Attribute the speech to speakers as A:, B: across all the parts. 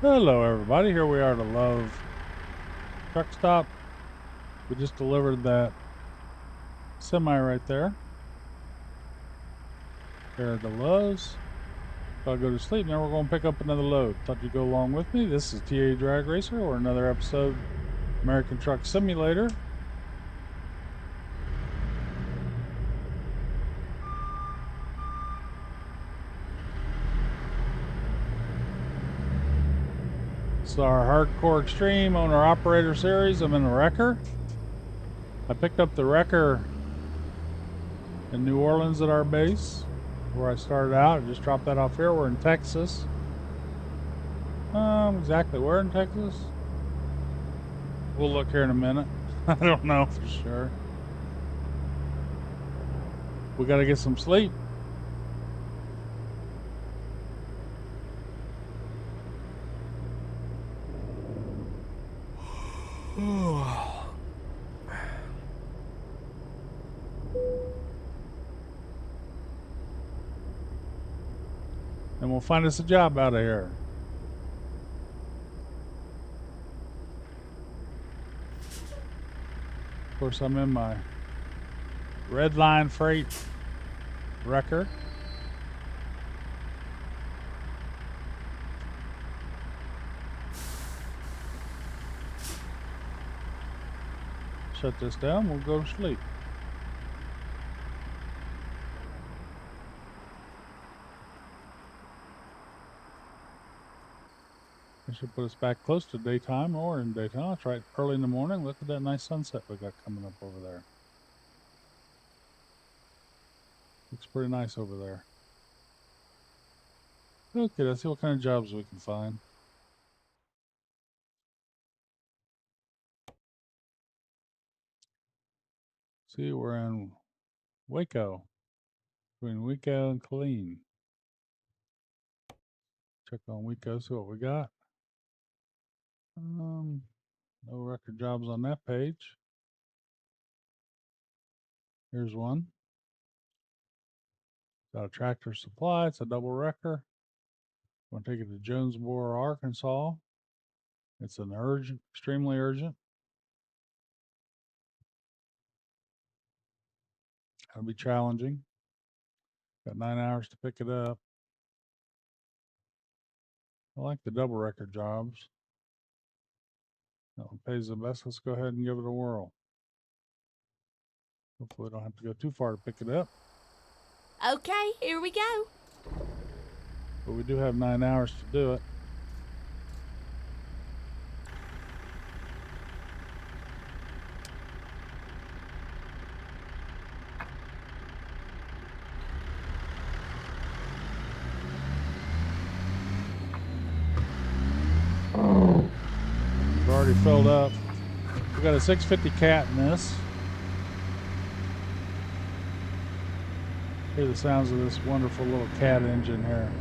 A: Hello everybody, here we are at a Love truck stop. We just delivered that semi right there. Here are the Loves. So I'll go to sleep, now we're going to pick up another load. Thought you'd go along with me. This is TA TrakRacer, or another episode American Truck Simulator. It's our Hardcore Extreme Owner Operator Series. I'm in the wrecker. I picked up the wrecker in New Orleans at our base, where I started out. I just dropped that off here. We're in Texas. Exactly where in Texas? We'll look here in a minute. I don't know for sure. We got to get some sleep. And we'll find us a job out of here. Of course, I'm in my red line freight wrecker. Shut this down, we'll go to sleep. I should put us back close to daytime or in daytime. It's right early in the morning. Look at that nice sunset we got coming up over there. Looks pretty nice over there. Okay, let's see what kind of jobs we can find. See, we're in Waco. Between Waco and Killeen. Check on Waco, see what we got. No record jobs on that page. Here's one. Got a Tractor Supply. It's a double wrecker. I'm going to take it to Jonesboro, Arkansas. It's an urgent, extremely urgent. That'll be challenging. Got 9 hours to pick it up. I like the double record jobs. That one pays the best. Let's go ahead and give it a whirl. Hopefully, we don't have to go too far to pick it up.
B: Okay, here we go.
A: But we do have 9 hours to do it. We've already filled up. We got a 650 cat in this. Hear the sounds of this wonderful little cat engine here.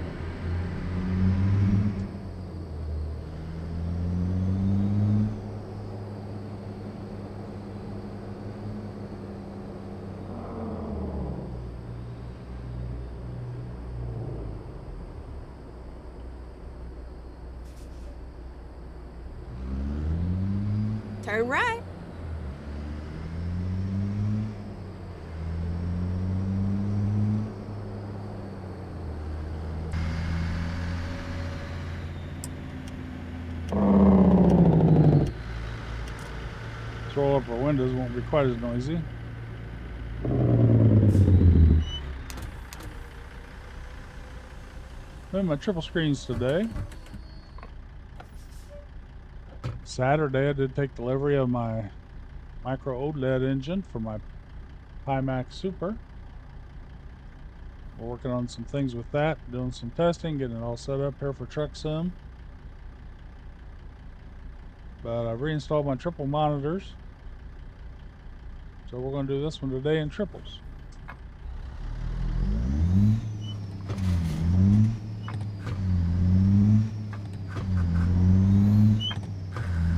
B: Turn right.
A: Let's roll up our windows, won't be quite as noisy. Doing my triple screens today. Saturday, I did take delivery of my micro OLED engine for my Pimax Super. We're working on some things with that, doing some testing, getting it all set up here for Truck Sim. But I've reinstalled my triple monitors. So we're going to do this one today in triples.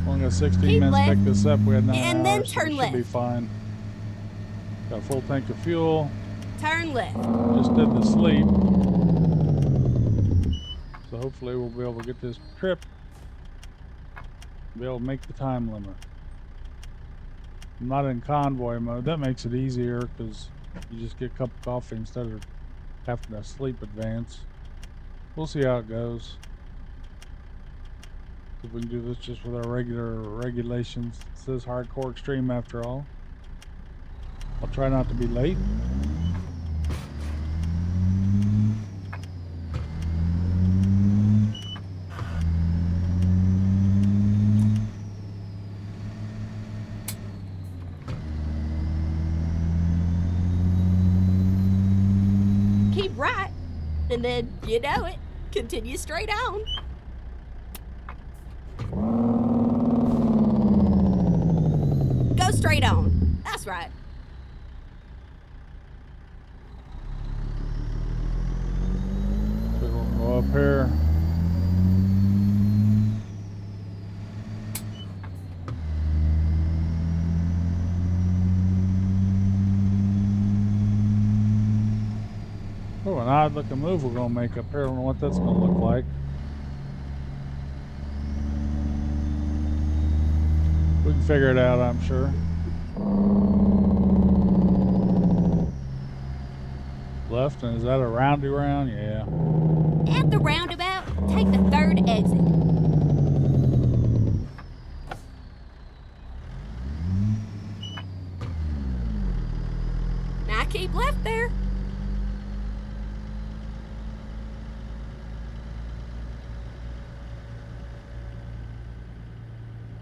A: Only got 16
B: Keep
A: minutes to
B: left,
A: pick this up. We had 9
B: and
A: hours,
B: then
A: so
B: turn
A: it
B: left.
A: should be fine. Got a full tank of fuel.
B: Turn left.
A: Just did the sleep. So hopefully we'll be able to get this trip Be able to make the time limit. I'm not in convoy mode. That makes it easier because you just get a cup of coffee instead of having to sleep advance. We'll see how it goes. If we can do this just with our regular regulations. It says hardcore extreme after all. I'll try not to be late.
B: Keep right, and then, you know it, continue straight on. Go straight on. That's right.
A: So we'll go up here. Oh, an odd looking move we're gonna make up here. I don't know what that's gonna look like. We can figure it out, I'm sure. Left, and is that a roundy round? Yeah.
B: At the roundabout, take the third exit. Now keep left there.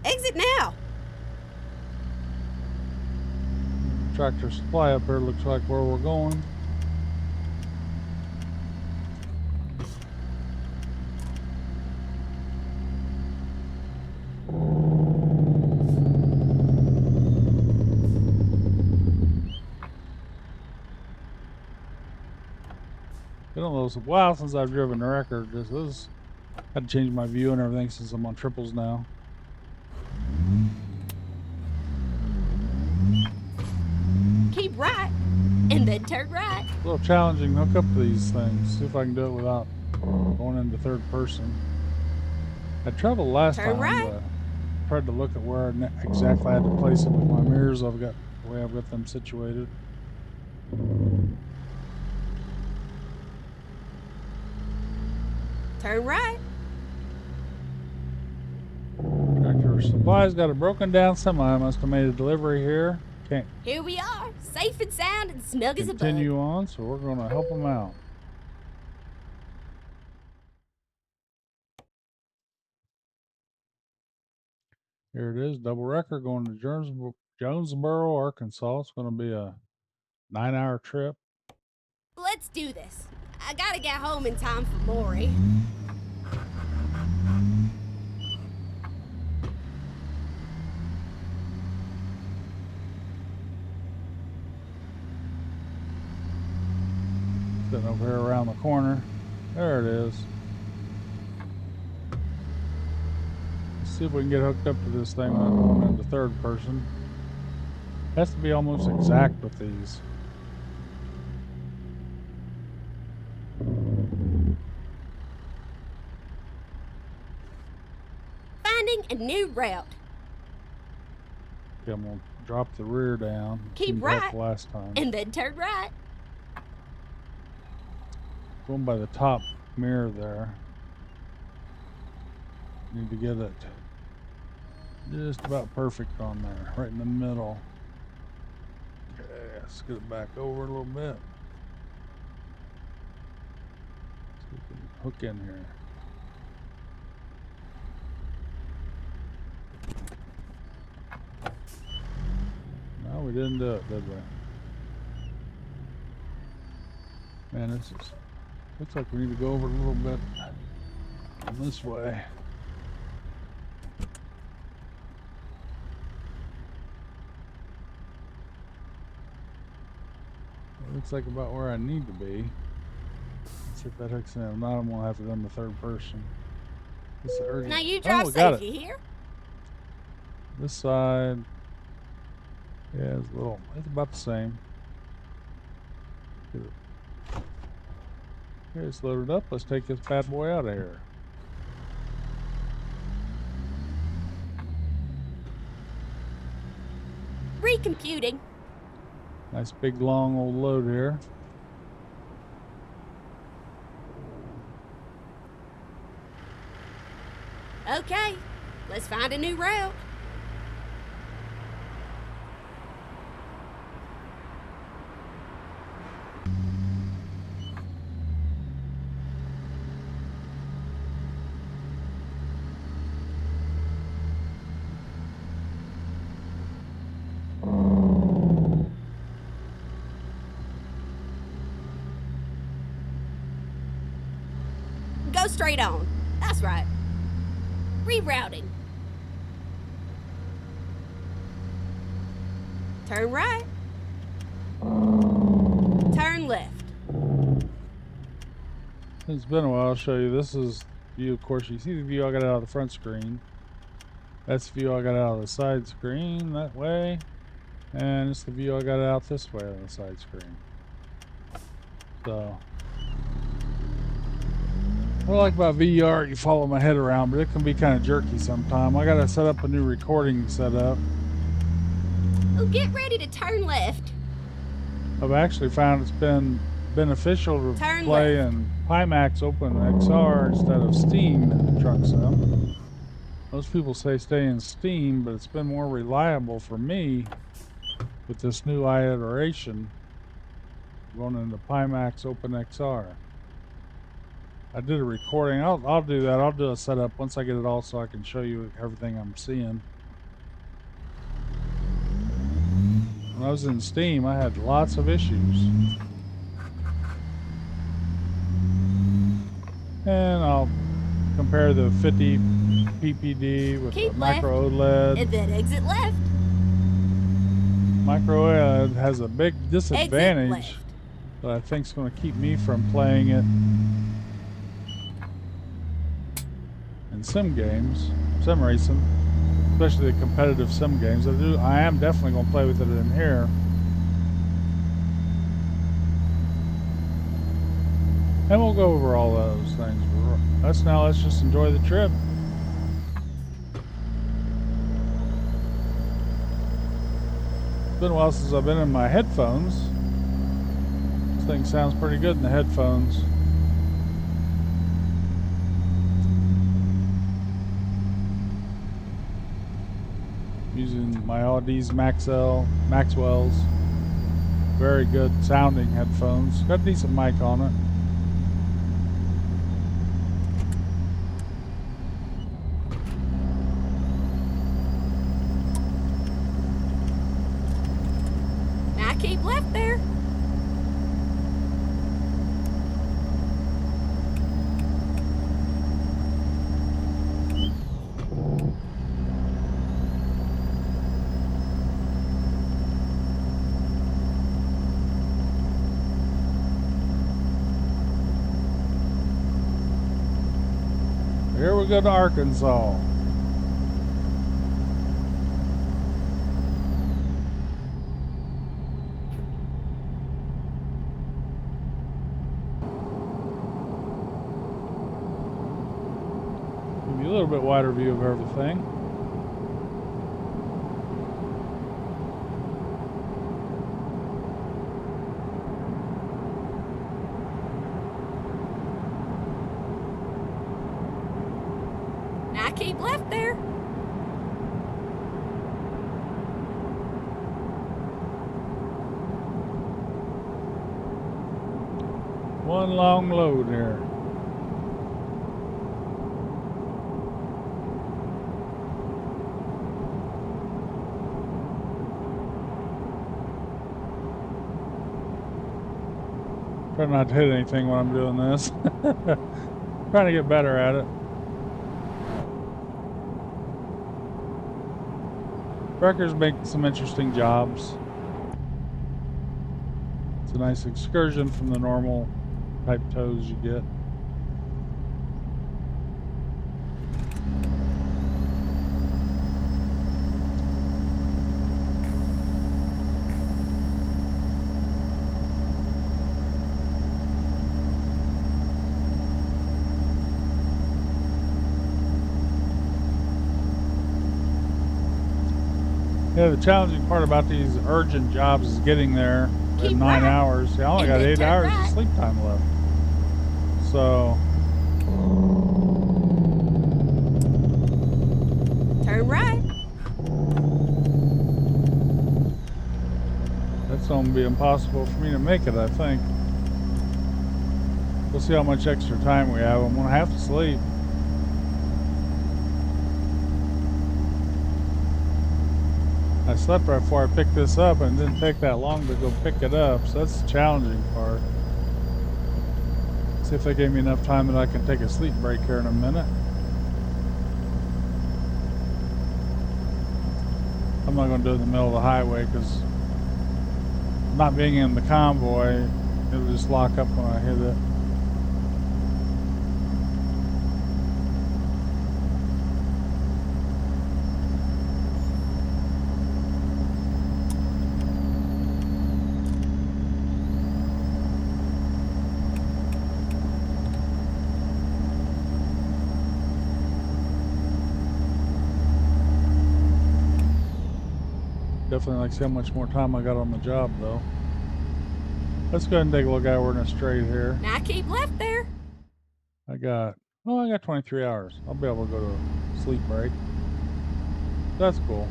B: Exit now.
A: Tractor Supply up here looks like where we're going. I don't know, it's a while since I've driven a record. This had to change my view and everything since I'm on triples now.
B: Keep right, and then turn right.
A: It's a little challenging to hook up to these things. See if I can do it without going into third person. I traveled last
B: Turn
A: time,
B: right.
A: but I tried to look at where I exactly had to place it with my mirrors. The way I've got them situated.
B: Turn right.
A: Tractor Supply's got a broken down semi. I must have made a delivery here. Can't
B: Here we are, safe and sound and snug as a bug.
A: continue on, so we're going to help them out. Here it is, double record going to Jonesboro, Arkansas. It's going to be a 9-hour trip.
B: Let's do this. I gotta get home in time for Maury.
A: Sitting over here around the corner. There it is. Let's see if we can get hooked up to this thing without going into third person. Has to be almost exact with these.
B: Finding a new route.
A: Okay, I'm gonna drop the rear down.
B: Keep
A: Didn't help
B: right,
A: last time.
B: and then turn right.
A: Going by the top mirror there. Need to get it just about perfect on there, right in the middle. Okay, let's get it back over a little bit. See if we can hook in here. No, we didn't do it, did we? Man, this is looks like we need to go over a little bit this way. Looks like about where I need to be. Let's see if that hooks in. If not, I'm gonna have to go in the third person.
B: Now you drive
A: we got
B: safe, you hear?
A: This side, yeah, it's a little. It's about the same. Okay, it's loaded up. Let's take this bad boy out of here.
B: computing.
A: Nice big long old load here.
B: Okay, let's find a new route. Go straight on. That's right. Rerouting. Turn right. Turn left.
A: It's been a while. I'll show you. This is view. Of course, you see the view I got out of the front screen. That's the view I got out of the side screen that way. And it's the view I got out this way on the side screen. So, what I like about VR, you follow my head around, but it can be kind of jerky sometimes. I gotta set up a new recording setup.
B: Oh, get ready to turn left.
A: I've actually found it's been beneficial to
B: Turn
A: play
B: left.
A: in Pimax Open XR instead of Steam truck sim. Most people say stay in Steam, but it's been more reliable for me with this new iteration going into Pimax Open XR. I did a recording. I'll do that. I'll do a setup once I get it all so I can show you everything I'm seeing. When I was in Steam, I had lots of issues. And I'll compare the 50 PPD with
B: Keep
A: the micro
B: left,
A: OLED.
B: and then exit left.
A: Micro OLED has a big disadvantage
B: Exit left.
A: that I think is going to keep me from playing it in sim games, sim racing, especially the competitive sim games. I am definitely going to play with it in here. And we'll go over all those things. Let's just enjoy the trip. It's been a while since I've been in my headphones. This thing sounds pretty good in the headphones. Using my Audi's Maxwell's. Very good sounding headphones. Got a decent mic on it.
B: Now keep left there.
A: Here we go to Arkansas. Give you a little bit wider view of everything.
B: Now keep left there.
A: One long load here. Try not to hit anything when I'm doing this. Trying to get better at it. Wreckers make some interesting jobs. It's a nice excursion from the normal type tows you get. Yeah, the challenging part about these urgent jobs is getting there
B: Keep
A: in 9
B: right,
A: hours. See, I only
B: and
A: got
B: then
A: 8
B: turn
A: hours
B: right.
A: of sleep time left. So,
B: Turn right.
A: that's going to be impossible for me to make it, I think. We'll see how much extra time we have. I'm going to have to sleep. I slept right before I picked this up, and it didn't take that long to go pick it up, so that's the challenging part. See if they gave me enough time that I can take a sleep break here in a minute. I'm not going to do it in the middle of the highway because not being in the convoy, it'll just lock up when I hit it. Definitely like to see how much more time I got on the job though. Let's go ahead and take a look at it. We're in a straight here.
B: Now keep left there.
A: I got 23 hours. I'll be able to go to a sleep break. That's cool.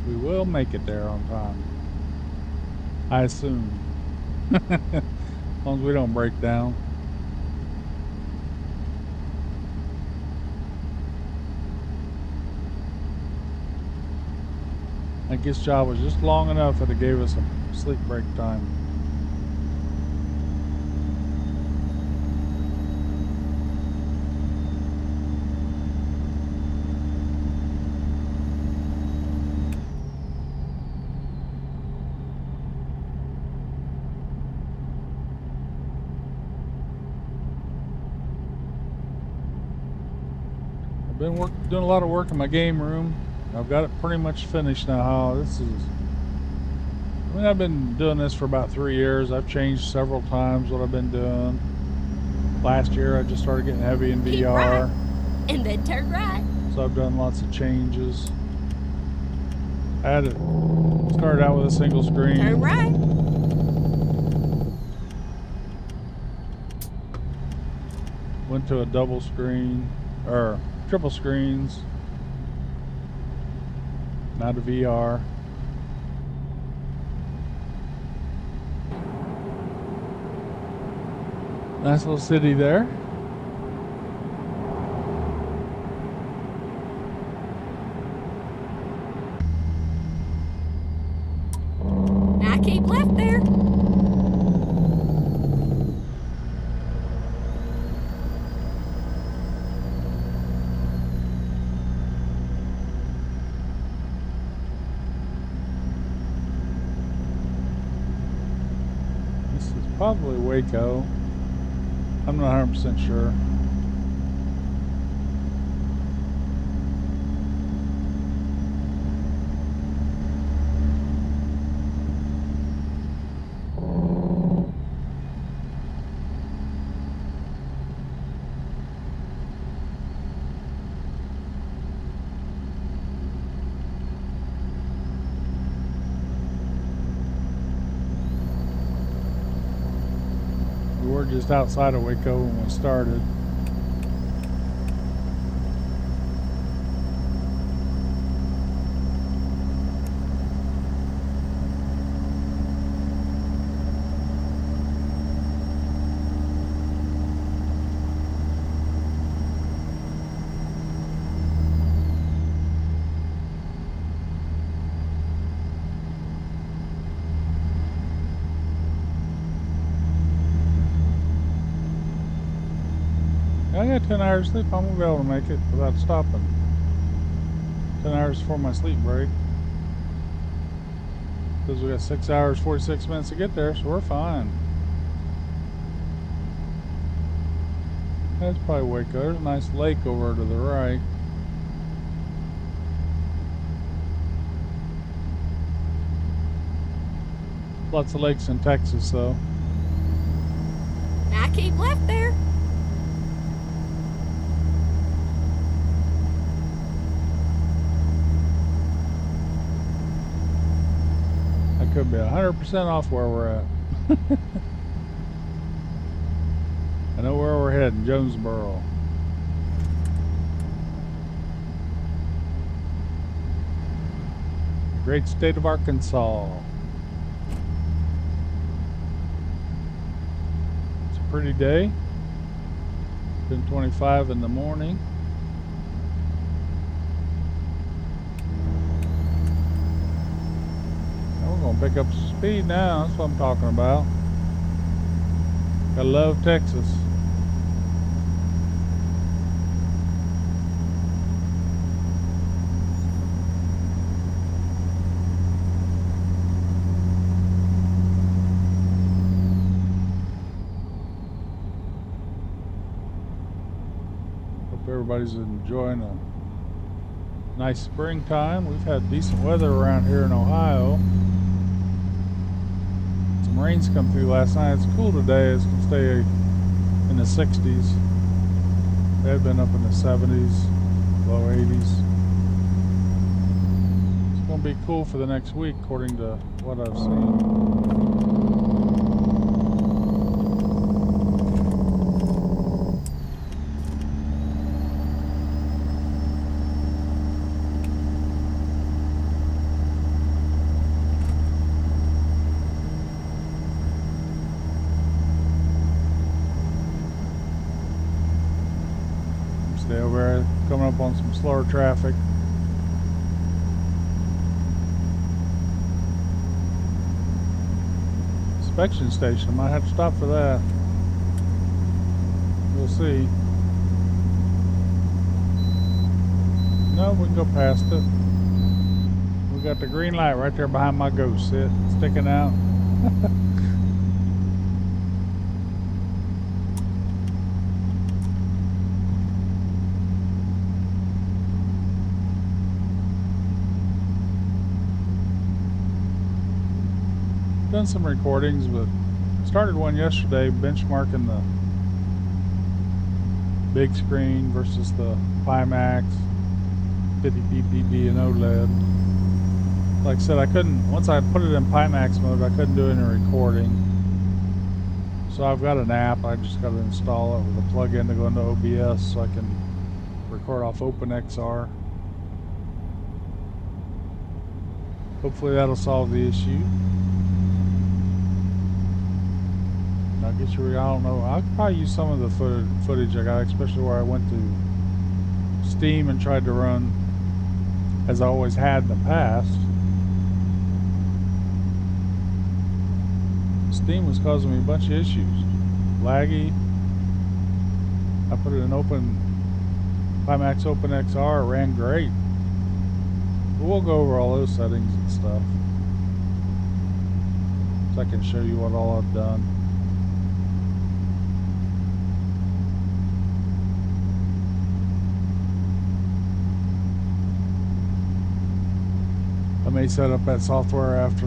A: We will make it there on time. I assume. As long as we don't break down. I think this job was just long enough that it gave us a sleep break time. I've been doing a lot of work in my game room. I've got it pretty much finished now. I've been doing this for about 3 years. I've changed several times what I've been doing. Last year I just started getting heavy in
B: Keep
A: VR.
B: right, and then turn right.
A: So I've done lots of changes. I had it started out with a single screen.
B: Turn right.
A: Went to a double screen, or triple screens. Now to VR. Nice little city there.
B: Now keep left there.
A: This is probably Waco. I'm not 100% sure. We were just outside of Waco when we started. I got 10 hours sleep. I'm gonna be able to make it without stopping. 10 hours before my sleep break. Because we got 6 hours, 46 minutes to get there, so we're fine. That's probably Waco. There's a nice lake over to the right. Lots of lakes in Texas, though.
B: Now keep left there.
A: could be 100% off where we're at. I know where we're heading, Jonesboro. Great state of Arkansas. It's a pretty day. 10:25 in the morning. Now we're gonna pick up some speed now. That's what I'm talking about. I love Texas. Everybody's enjoying a nice springtime. We've had decent weather around here in Ohio. Some rains come through last night. It's cool today. It's going to stay in the 60s. They had been up in the 70s, low 80s. It's going to be cool for the next week according to what I've seen. Over there, coming up on some slower traffic. Inspection station, I might have to stop for that. We'll see. No, we can go past it. We got the green light right there behind my ghost, see it sticking out. Done some recordings, but started one yesterday benchmarking the big screen versus the Pimax 50 ppb and OLED. Like I said, I couldn't, once I put it in Pimax mode, I couldn't do any recording. So I've got an app, I just got to install it with a plug-in to go into OBS so I can record off OpenXR. Hopefully that'll solve the issue. I guess I don't know. I could probably use some of the footage I got, especially where I went to Steam and tried to run as I always had in the past. Steam was causing me a bunch of issues. Laggy. I put it in Pimax OpenXR, it ran great. But we'll go over all those settings and stuff, so I can show you what all I've done. I may set up that software after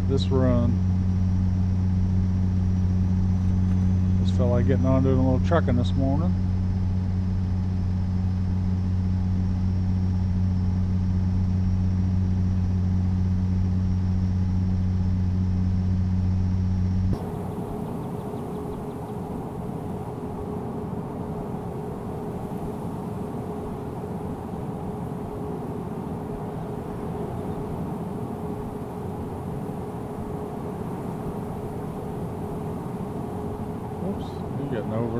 A: this run. Just felt like getting on doing a little trucking this morning.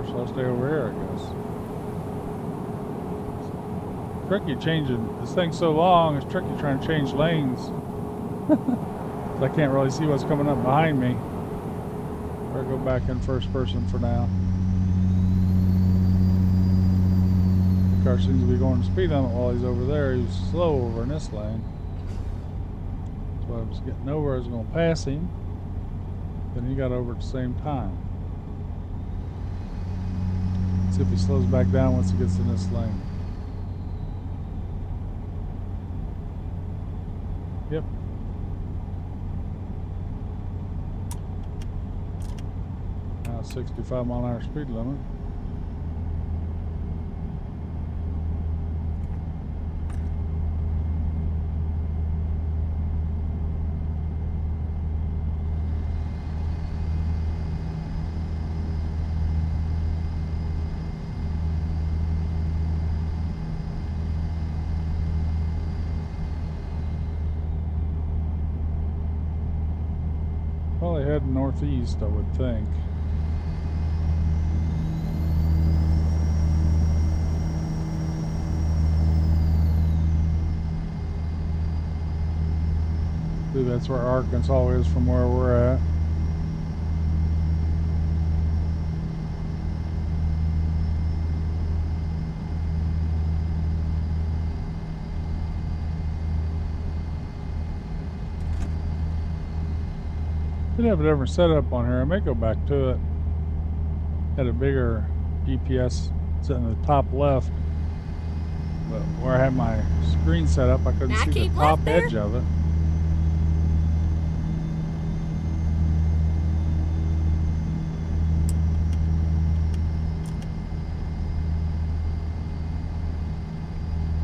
A: So I'll stay over here, I guess. It's tricky changing. This thing's so long, it's tricky trying to change lanes. I can't really see what's coming up behind me. Better go back in first person for now. The car seems to be going speed limit while he's over there. He's slow over in this lane. So I was getting over, I was going to pass him. Then he got over at the same time. See if he slows back down once he gets in this lane. Yep. Now 65 mile an hour speed limit. heading northeast, I would think. See, that's where Arkansas is from where we're at. Did have a different setup on here. I may go back to it. Had a bigger GPS sitting in the top left, but where I had my screen set up, I couldn't
B: Now
A: see the
B: keep
A: top
B: left there.
A: edge of it.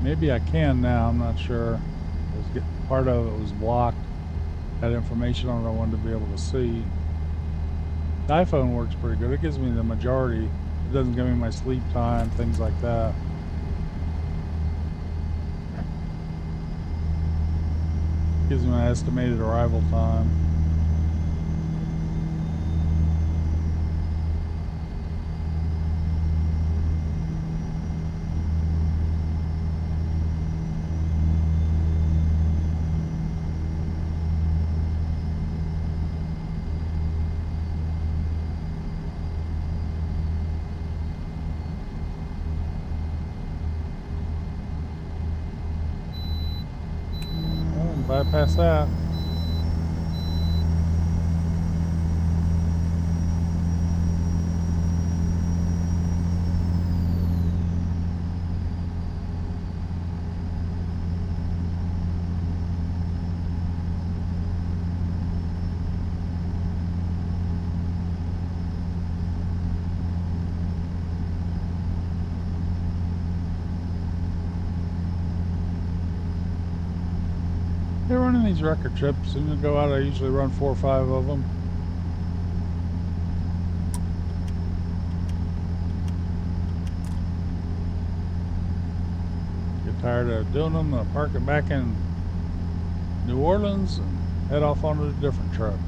A: Maybe I can now. I'm not sure. Part of it was blocked. Had information on it I wanted to be able to see. The iPhone works pretty good. It gives me the majority. It doesn't give me my sleep time, things like that. Gives me my estimated arrival time. Bypass that. They're running these record trips, and you go out, I usually run 4 or 5 of them. Get tired of doing them, I'll park it back in New Orleans and head off onto a different truck.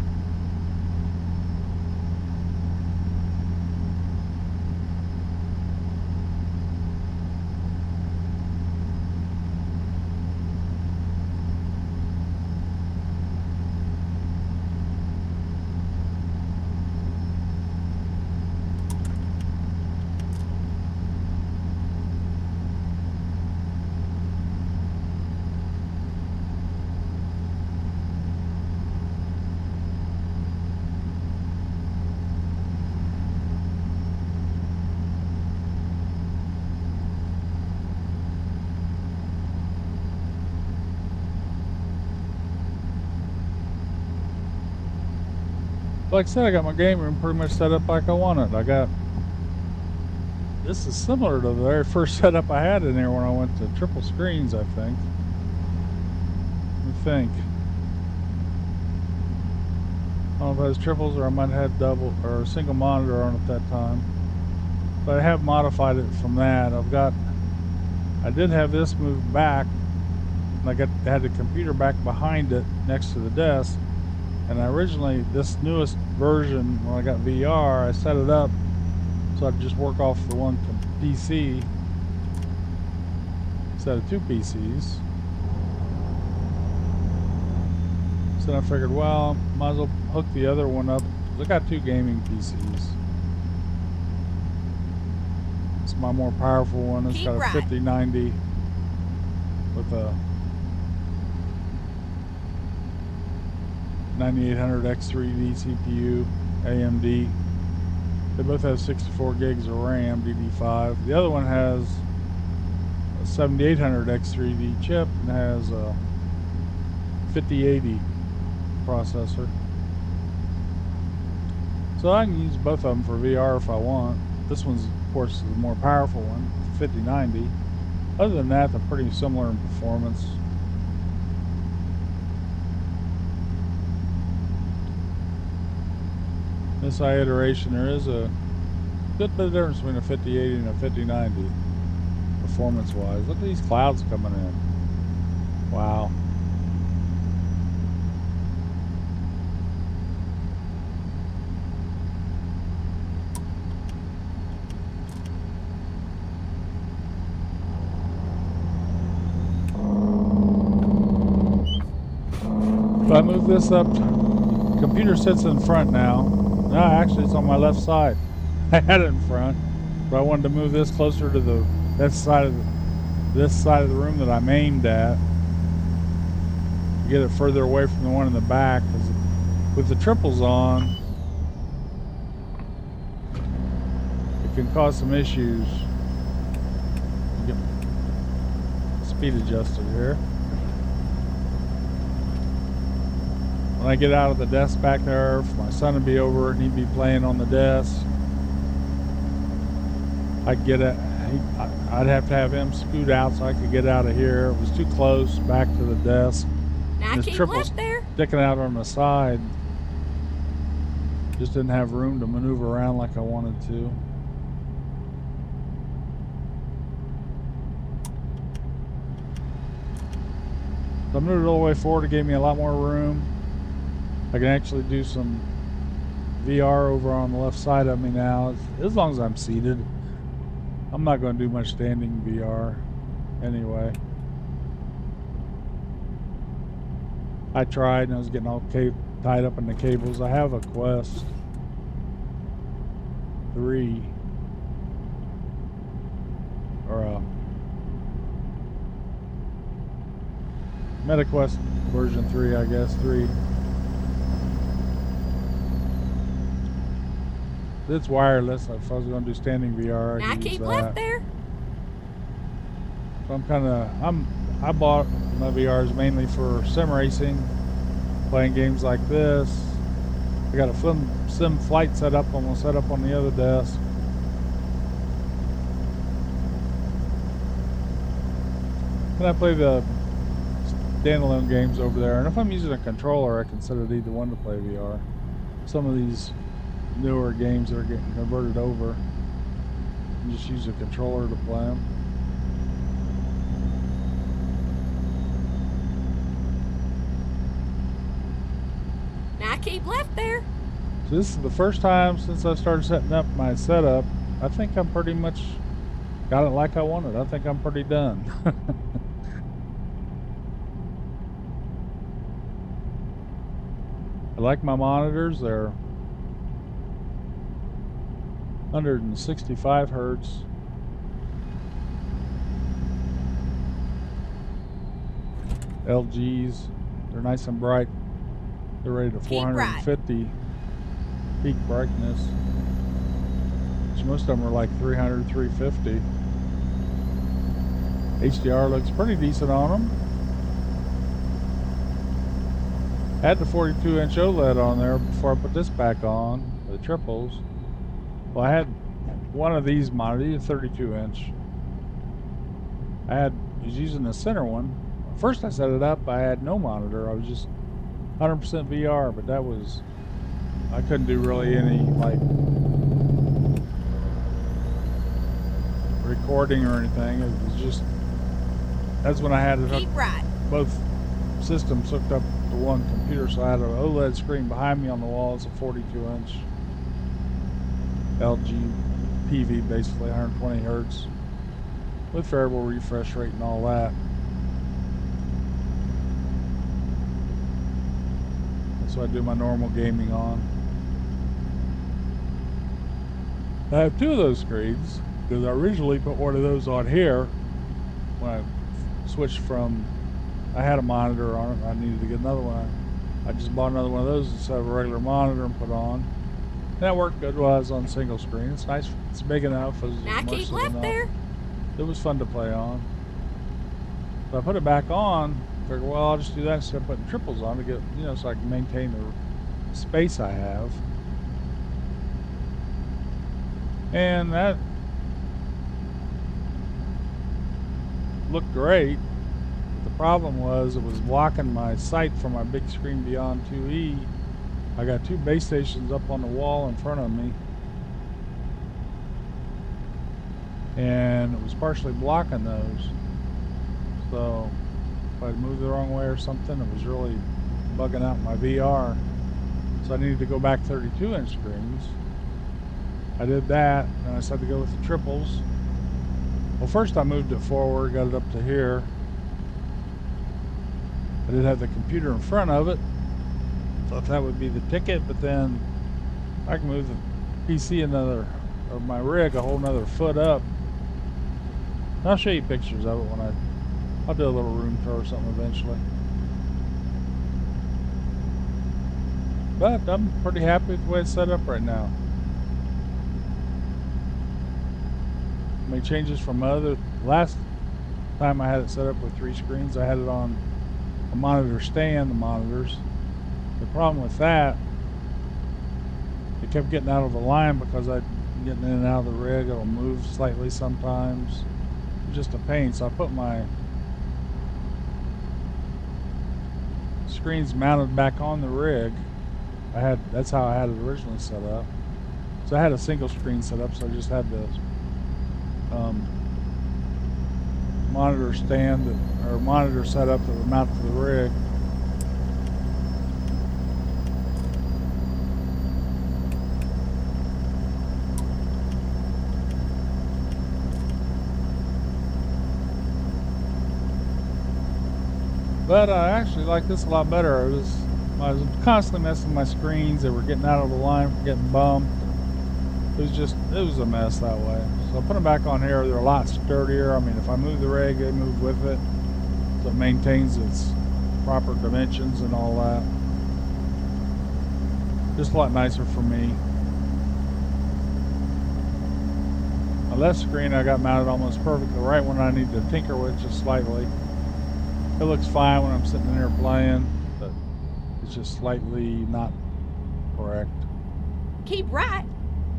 A: Like I said, I got my game room pretty much set up like I wanted. This is similar to the very first setup I had in there when I went to triple screens, I think. I don't know if it was triples or I might have had double or a single monitor on at that time. But I have modified it from that. I did have this moved back, and I had the computer back behind it next to the desk. And originally, this newest version, when I got VR, I set it up so I'd just work off the one PC instead of 2 PCs. So then I figured, well, might as well hook the other one up. I got 2 gaming PCs. It's my more powerful one. It's got a 5090 with a 9800 X3D CPU, AMD. They both have 64 gigs of RAM, DD5. The other one has a 7800 X3D chip and has a 5080 processor. So I can use both of them for VR if I want. This one's, of course, the more powerful one, 5090. Other than that, they're pretty similar in performance. This iteration, there is a good bit of difference between a 5080 and a 5090 performance-wise. Look at these clouds coming in. Wow. So I move this up. Computer sits in front now. No, actually it's on my left side. I had it in front, but I wanted to move this closer to this side of the room that I'm aimed at. Get it further away from the one in the back, because with the triples on, it can cause some issues. Get speed adjusted here. When I get out of the desk back there, for my son to be over and he'd be playing on the desk, I'd have to have him scoot out so I could get out of here. It was too close back to the desk.
B: Now
A: This
B: keep
A: triple's
B: left there.
A: sticking out on the side. Just didn't have room to maneuver around like I wanted to. So I moved it all the way forward. It gave me a lot more room. I can actually do some VR over on the left side of me now, as long as I'm seated. I'm not going to do much standing VR anyway. I tried and I was getting all tied up in the cables. I have a Quest 3 or a MetaQuest version 3, I guess, 3. It's wireless. If I was going to do standing VR,
B: Now
A: I could use
B: keep
A: that.
B: left there.
A: So I bought my VRs mainly for sim racing, playing games like this. I got a sim flight set up. I'm gonna set up on the other desk. And I play the standalone games over there. And if I'm using a controller, I can set it either one to play VR. Some of these newer games that are getting converted over, and just use a controller to play them.
B: Now keep left there.
A: So this is the first time since I started setting up my setup. I think I'm pretty much got it like I wanted. I think I'm pretty done. I like my monitors. They're 165 hertz. LGs. They're nice and bright. They're rated to 450 peak brightness. Which most of them are like 300, 350. HDR looks pretty decent on them. I had the 42-inch OLED on there before I put this back on, the triples. Well, I had one of these monitors, 32-inch. I was using the center one. First I set it up, I had no monitor. I was just 100% VR, but that was, I couldn't do really any like recording or anything. It was just, that's when I had it
B: Keep right.
A: both systems hooked up to one computer. So I had an OLED screen behind me on the wall. It's a 42-inch LG PV, basically 120 hertz with variable refresh rate and all that. So I do my normal gaming on. I have two of those screens because I originally put one of those on here when I switched from, I had a monitor on it, I needed to get another one. I just bought another one of those instead of a regular monitor and put on. And that worked good while I was on single screen. It's nice, it's big enough, it's
B: Now keep
A: immersive
B: left
A: enough.
B: there.
A: It was fun to play on. So I put it back on, figured, well, I'll just do that instead of putting triples on to get, you know, so I can maintain the space I have. And that looked great. But the problem was it was blocking my sight from my big screen beyond 2E. I got two base stations up on the wall in front of me. And it was partially blocking those. So if I'd moved the wrong way or something, it was really bugging out my VR. So I needed to go back 32-inch screens. I did that, and I decided to go with the triples. Well, first I moved it forward, got it up to here. I did have the computer in front of it, Thought that would be the ticket, but then I can move the PC another, or my rig a whole nother foot up. And I'll show you pictures of it when I'll do a little room tour or something eventually. But I'm pretty happy with the way it's set up right now. Made changes from last time I had it set up with 3 screens. I had it on a monitor stand, the monitors. The problem with that, it kept getting out of the line because I'd getting in and out of the rig. It'll move slightly sometimes. It's just a pain. So I put my screens mounted back on the rig. That's how I had it originally set up. So I had a single screen set up, so I just had the monitor stand or monitor set up that would mount to the rig. But I actually like this a lot better. I was constantly messing with my screens. They were getting out of the line, getting bumped. It was a mess that way. So I put them back on here. They're a lot sturdier. I mean, if I move the rig, they move with it. So it maintains its proper dimensions and all that. Just a lot nicer for me. My left screen I got mounted almost perfect. The right one I need to tinker with just slightly. It looks fine when I'm sitting in here playing, but it's just slightly not correct.
B: Keep right,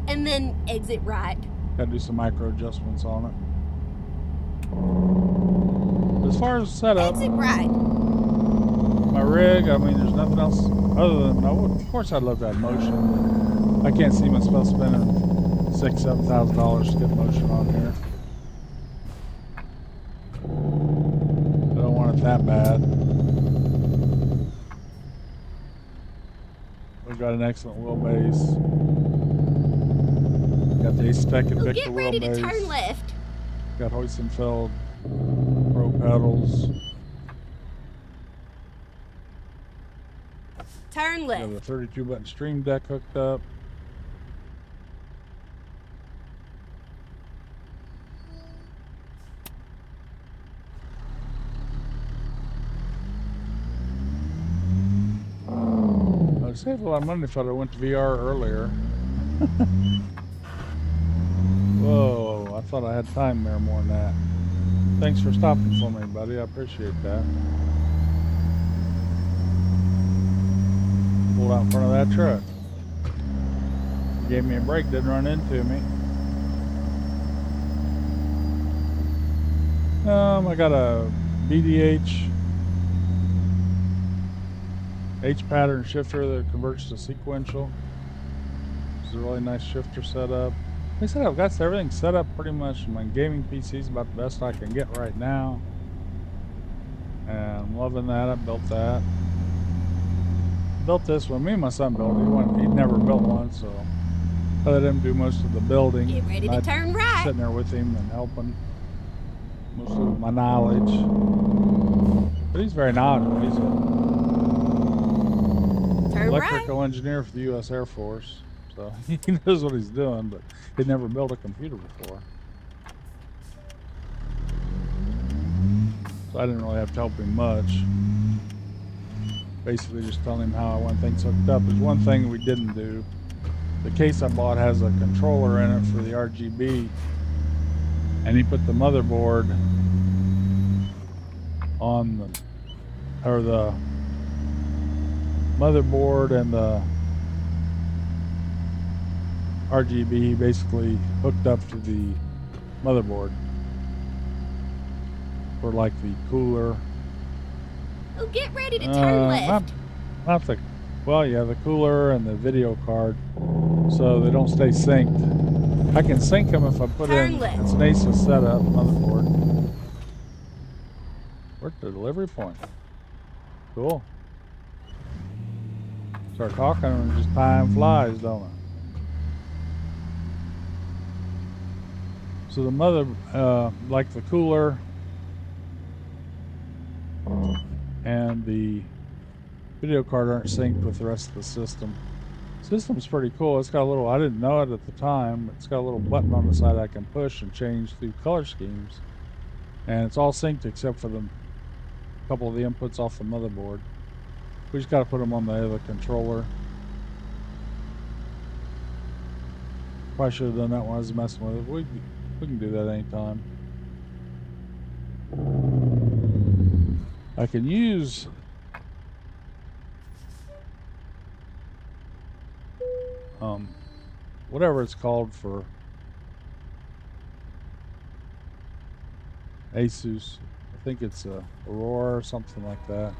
B: and then exit right.
A: Gotta do some micro adjustments on it. As far as setup,
B: Exit right.
A: my rig, I mean, there's nothing else other than, of course I'd love to have motion, but I can't see myself spending $6,000-$7,000 to get motion on here. I don't want it that bad. We've got an excellent wheelbase. Got the Asetek Invicta
B: Get ready to
A: wheelbase.
B: turn left.
A: Got Heusinkfeld Pro pedals.
B: Turn left.
A: Got a 32 button Streamdeck hooked up. I'd save a lot of money if I went to VR earlier. Whoa, I thought I had time there more than that. Thanks for stopping for me, buddy. I appreciate that. Pulled out in front of that truck. Gave me a break, didn't run into me. I got a BDH H pattern shifter that converts to sequential. It's a really nice shifter setup. Like I said, I've got everything set up pretty much. My gaming PC is about the best I can get right now. And I'm loving that. I built that. Built this one. Me and my son built it. He'd never built one, so I let him do most of the building.
B: Get ready to turn right.
A: Sitting there with him and helping. Mostly with my knowledge. But he's very knowledgeable. He's an electrical engineer for the U.S. Air Force. So he knows what he's doing, but he'd never built a computer before. So I didn't really have to help him much. Basically just telling him how I want things hooked up. There's one thing we didn't do. The case I bought has a controller in it for the RGB, and he put the motherboard on the motherboard and the RGB basically hooked up to the motherboard for like the cooler.
B: Oh, get ready to turn left.
A: Not the, well, yeah, the cooler and the video card, so they don't stay synced. I can sync them if I put in.
B: Left.
A: It's an ASUS setup motherboard. We're at the delivery point. Cool. Start talking and just time flies, don't it? So the mother, like the cooler and the video card aren't synced with the rest of the system. System's pretty cool. It's got a little, I didn't know it at the time, it's got a little button on the side I can push and change through color schemes. And it's all synced except for the couple of the inputs off the motherboard. We just got to put them on the other controller. Probably should have done that when I was messing with it. We can do that anytime. I can use whatever it's called for ASUS. I think it's a Aurora or something like that.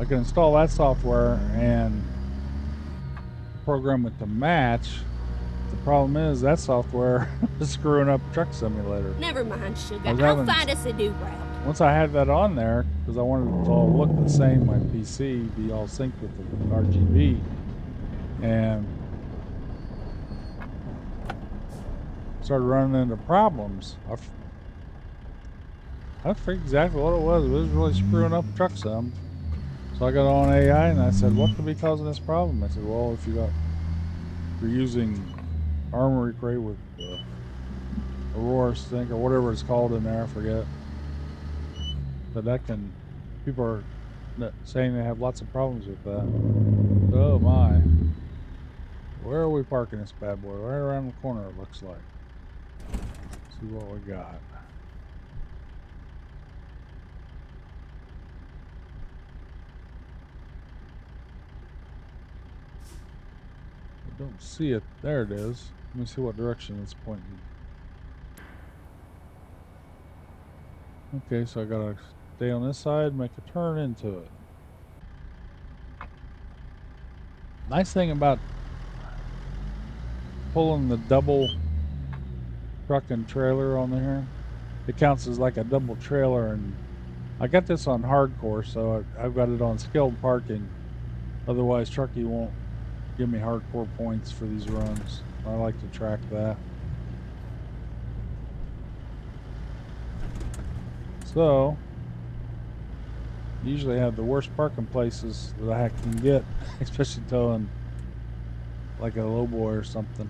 A: I can install that software and program it to match. The problem is that software is screwing up Truck Simulator.
B: Never mind, sugar. I'll find us a new route.
A: Once I had that on there, because I wanted it to all look the same, my PC be all synced with the RGB, and started running into problems. I forget exactly what it was. It was really screwing up Truck Sim. So I got on AI and I said, what could be causing this problem? I said, well, if you're using Armory Crate with Aurora Sync or whatever it's called in there, I forget. But that can, people are saying they have lots of problems with that. Oh my. Where are we parking this bad boy? Right around the corner it looks like. Let's see what we got. I don't see it. There it is. Let me see what direction it's pointing. Okay, so I gotta stay on this side, make a turn into it. Nice thing about pulling the double truck and trailer on there, it counts as like a double trailer, and I got this on hardcore, so I've got it on skilled parking. Otherwise, Truckee won't give me hardcore points for these runs. I like to track that. So, usually have the worst parking places that I can get, especially towing like a lowboy or something.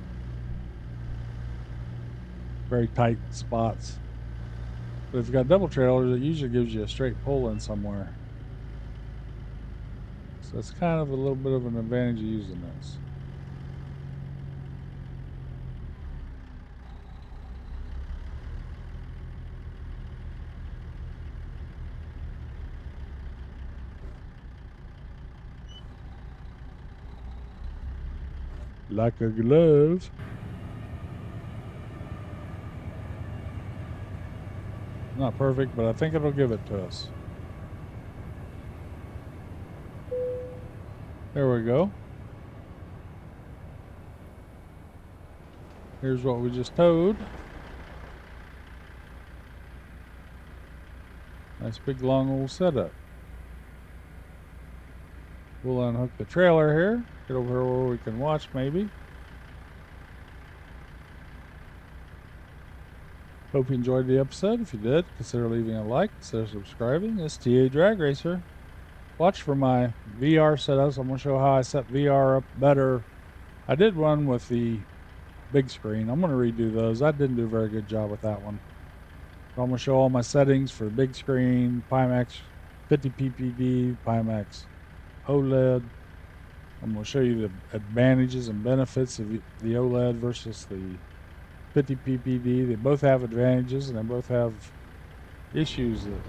A: Very tight spots. But if you've got double trailers, it usually gives you a straight pull in somewhere. So that's kind of a little bit of an advantage of using this. Like a glove. Not perfect, but I think it'll give it to us. There we go. Here's what we just towed. Nice big long old setup. We'll unhook the trailer here. Get over here where we can watch maybe. Hope you enjoyed the episode. If you did, consider leaving a like, consider subscribing. This is TA Drag Racer. Watch for my VR setups. I'm going to show how I set VR up better. I did one with the big screen. I'm going to redo those. I didn't do a very good job with that one. So I'm going to show all my settings for the big screen, Pimax 50 ppd, Pimax OLED. I'm going to show you the advantages and benefits of the OLED versus the 50 ppd. They both have advantages and they both have issues that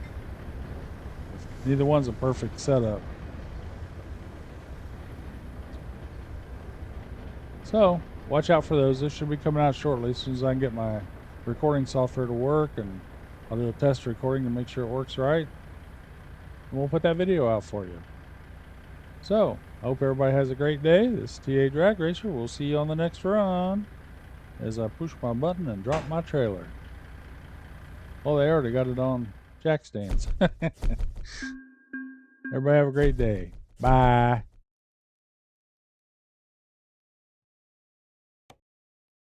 A: neither one's a perfect setup. So watch out for those. This should be coming out shortly as soon as I can get my recording software to work, and I'll do a test recording to make sure it works right, and we'll put that video out for you. So I hope everybody has a great day. This is TA Drag Racer. We'll see you on the next run as I push my button and drop my trailer. Oh, they already got it on jack stands. Everybody have a great day. Bye.